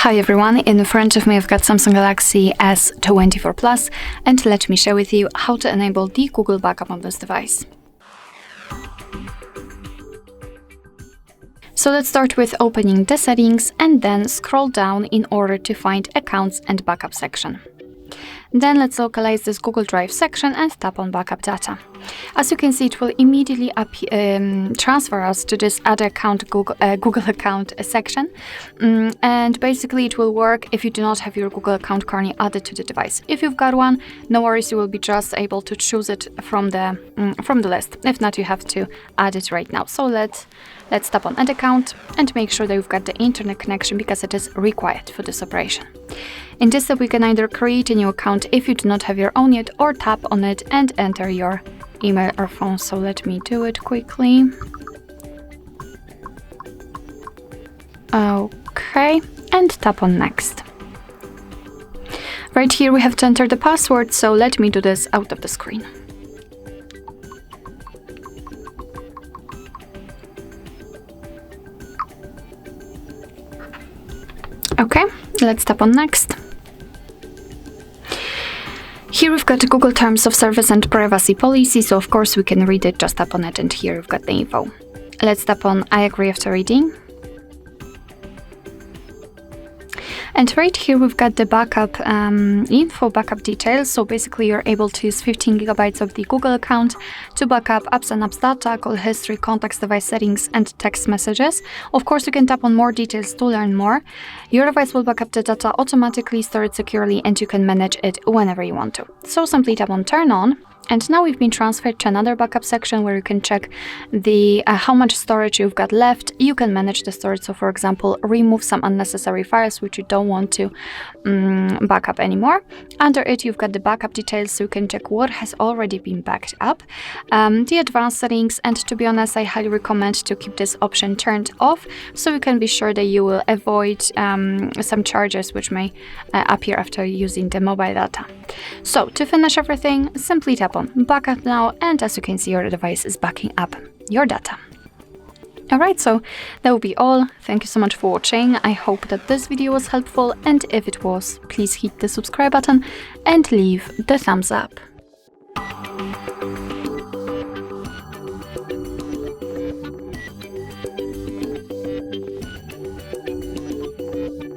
Hi everyone, in front of me I've got Samsung Galaxy S24 Plus, and let me share with you how to enable the Google backup on this device. So let's start with opening the settings and then scroll down in order to find accounts and backup section. Then let's localize this Google Drive section and tap on backup data. As you can see, it will immediately transfer us to this add account Google account section, and basically it will work if you do not have your Google account currently added to the device. If you've got one, no worries, you will be just able to choose it from the list. If not, you have to add it right now. So let's tap on add account and make sure that you've got the internet connection, because it is required for this operation. In this step, we can either create a new account if you do not have your own yet, or tap on it and enter your email or phone. So let me do it quickly. Okay, and tap on next. Right here we have to enter the password, so let me do this out of the screen. Okay, let's tap on next. Here we've got Google Terms of Service and Privacy Policy, so of course we can read it, just tap on it, and here we've got the info. Let's tap on I agree after reading. And right here we've got the backup info, backup details. So basically you're able to use 15 GB of the Google account to backup apps and apps data, call history, contacts, device settings, and text messages. Of course, you can tap on more details to learn more. Your device will backup the data automatically, store it securely, and you can manage it whenever you want to. So simply tap on turn on. And now we've been transferred to another backup section where you can check the how much storage you've got left. You can manage the storage. So for example, remove some unnecessary files which you don't want to back up anymore. Under it, you've got the backup details, so you can check what has already been backed up. The advanced settings, and to be honest, I highly recommend to keep this option turned off, so you can be sure that you will avoid some charges which may appear after using the mobile data. So to finish everything, simply tap on backup now, and as you can see, your device is backing up your data. Alright, so that will be all. Thank you so much for watching. I hope that this video was helpful, and if it was, please hit the subscribe button and leave the thumbs up.